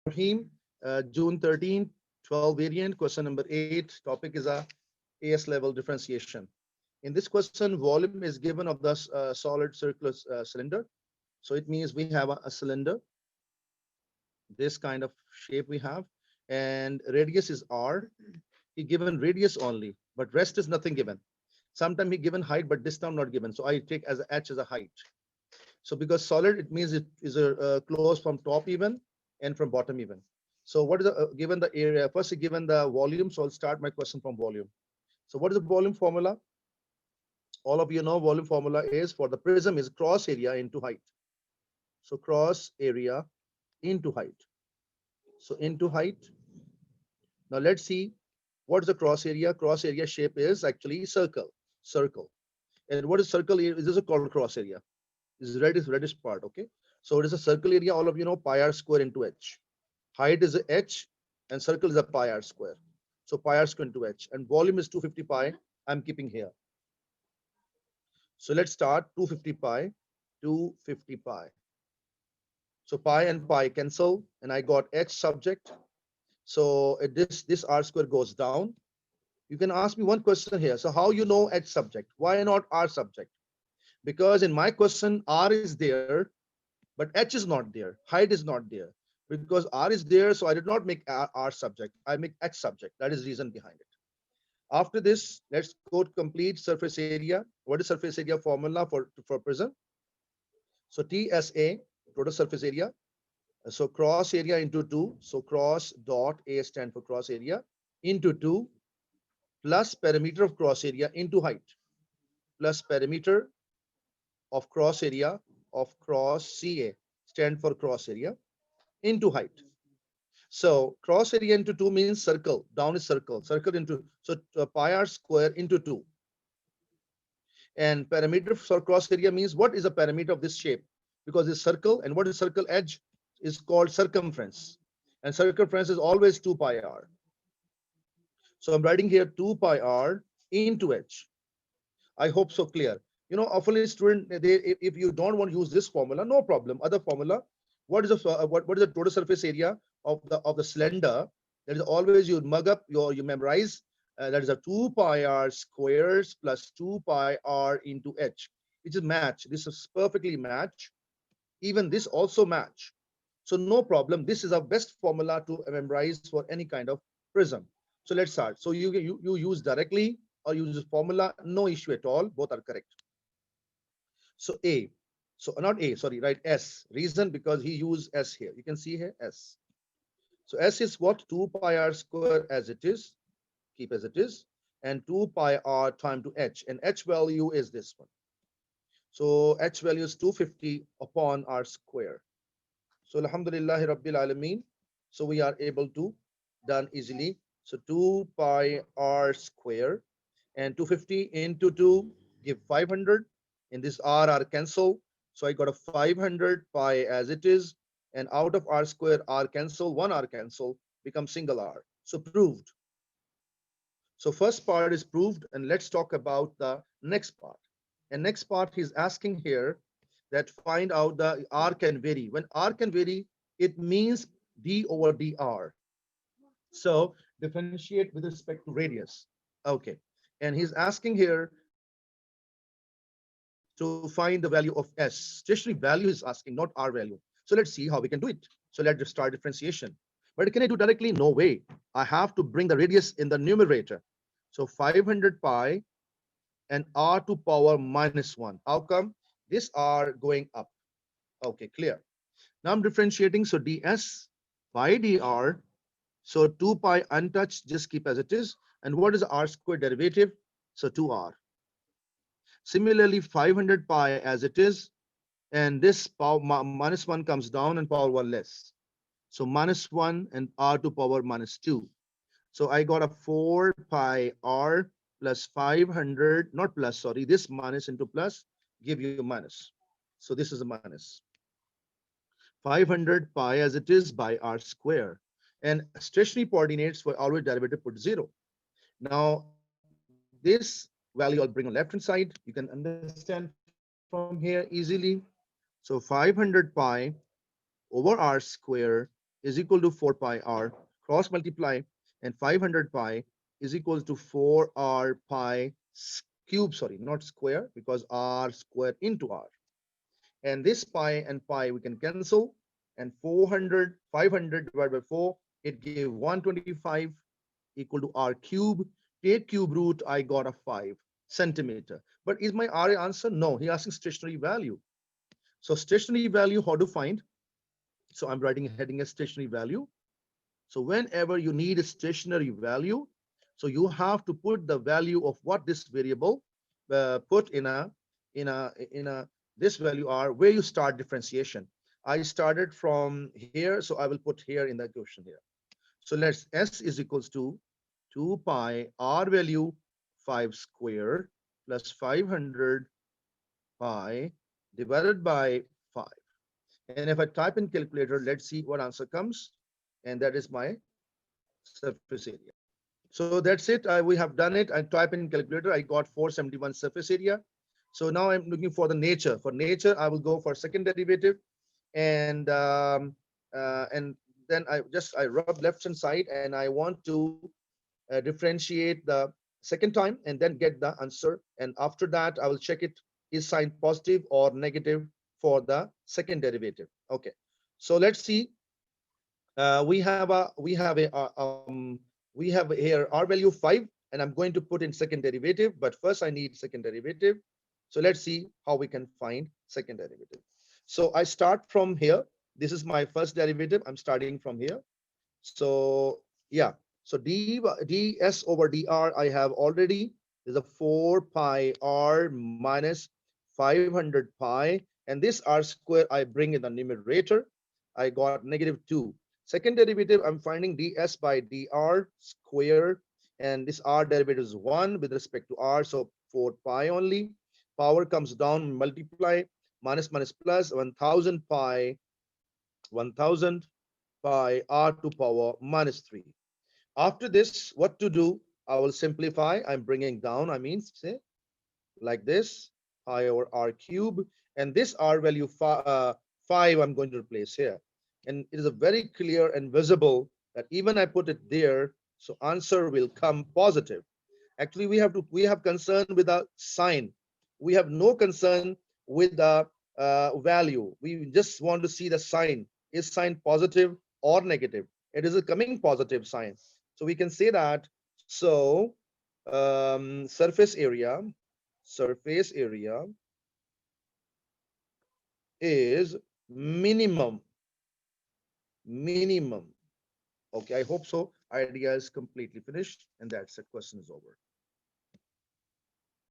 Rahim, June 13, 12 variant, question number 8. Topic is a AS level differentiation. In this question, volume is given of the solid circular cylinder. So it means we have a cylinder, this kind of shape we have, and radius is R. He given radius only, but rest is nothing given. Sometimes he given height, but this time not given. So I take as a h as a height. So because solid, it means it is a close from top even and from bottom even. So what is the given the area? First, given the volume. So I'll start my question from volume. So what is the volume formula? All of you know volume formula is for the prism is cross area into height. So cross area into height. So into height. Now let's see what is the cross area. Cross area shape is actually circle. Circle. And what is circle? Is this called cross area? This is reddish part. Okay. So it is a circle area. All of you know pi r square into h. Height is a h and circle is a pi r square. So pi r square into h and volume is 250 pi. I'm keeping here. So let's start 250 pi, 250 pi. So pi and pi cancel and I got h subject. So this r square goes down. You can ask me one question here. So how you know h subject? Why not r subject? Because in my question r is there, but h is not there. Height is not there. Because r is there, so I did not make r subject. I make h subject. That is the reason behind it. After this, let's go to complete surface area. What is surface area formula for prism? So TSA, total surface area. So cross area into 2. So cross dot A stand for cross area into 2 plus perimeter of cross area into height plus perimeter of cross area of cross CA stand for cross area into height. So cross area into 2 means circle. Down is circle. Circle into so pi r square into 2. And perimeter for cross area means what is the perimeter of this shape? Because it's circle, and what is circle edge is called circumference. And circumference is always 2 pi r. So I'm writing here 2 pi r into h. I hope so clear. You know, often student, if you don't want to use this formula, no problem. Other formula. What is the what is the total surface area of the cylinder? That is always you mug up you memorize. That is a 2 pi r squares plus 2 pi r into h, which is match. This is perfectly match. Even this also match. So no problem. This is our best formula to memorize for any kind of prism. So let's start. So you use directly or use formula, no issue at all. Both are correct. So A, so not A, sorry, right? S. Reason because he used S here. You can see here S. So S is what? 2 pi r square as it is, keep as it is, and 2 pi r time to h. And h value is this one. So h value is 250 upon r square. So Alhamdulillah Rabbil Alameen. So we are able to done easily. So 2 pi r square and 250 into 2 give 500. In this r cancel. So I got a 500 pi as it is. And out of r square, r cancel, one r cancel, becomes single r. So proved. So first part is proved, and let's talk about the next part. And next part he's asking here that find out the r can vary. When r can vary, it means d over dr. So differentiate with respect to radius. Okay. And he's asking here to find the value of s. Stationary value is asking, not r value. So let's see how we can do it. So let's just start differentiation. But can I do directly? No way. I have to bring the radius in the numerator. So 500 pi and r to power minus 1. How come? This r going up. Okay, clear. Now I'm differentiating. So ds by dr. So 2 pi untouched, just keep as it is. And what is r square derivative? So 2r. Similarly, 500 pi as it is, and this power minus 1 comes down and power 1 less. So minus 1 and r to power minus 2. So I got a 4 pi r plus 500, not plus, sorry, this minus into plus, give you minus. So this is a minus. 500 pi as it is by r square. And stationary coordinates for always derivative put 0. Now, this value I'll bring on left hand side. You can understand from here easily. So 500 pi over r square is is equal to 4 pi r, cross multiply, and 500 pi is equal to 4 r pi cube, sorry, not square, because r square into r. And this pi and pi we can cancel, and 500 divided by 4, it gave 125 equal to r cube. Take cube root, I got a 5 centimeter. But is my r answer? No, he asking stationary value. So stationary value, how to find? So I'm writing heading as stationary value. So whenever you need a stationary value, so you have to put the value of what this variable put in a this value r, where you start differentiation. I started from here, so I will put here in the equation here. So let's s is equals to 2 pi r value 5 square plus 500 pi divided by 5. And if I type in calculator, let's see what answer comes. And that is my surface area. So that's it. We have done it. I type in calculator. I got 471 surface area. So now I'm looking for the nature. For nature, I will go for second derivative, and and then I rub left hand side, and I want to differentiate the second time and then get the answer. And after that, I will check it is sign positive or negative for the second derivative. Okay. So let's see. We have here r value 5, and I'm going to put in second derivative, but first I need second derivative. So let's see how we can find second derivative. So I start from here. This is my first derivative. I'm starting from here. So yeah, so ds over dr I have already is a 4 pi r minus 500 pi, and this r square I bring in the numerator. I got -2. Second derivative, I'm finding ds by dr square, and this r derivative is 1 with respect to r, so 4 pi only. Power comes down, multiply, minus minus plus 1000 pi 1000 by r to power -3. After this, what to do? I will simplify. I'm bringing down, I mean, say, like this, pi over r cube. And this r value 5, I'm going to replace here. And it is a very clear and visible that even I put it there, so answer will come positive. Actually, we have concern with a sign. We have no concern with the value. We just want to see the sign. Is sign positive or negative? It is a coming positive sign. So we can say that. So surface area is minimum. Okay, I hope so. Idea is completely finished, and that's it. Question is over.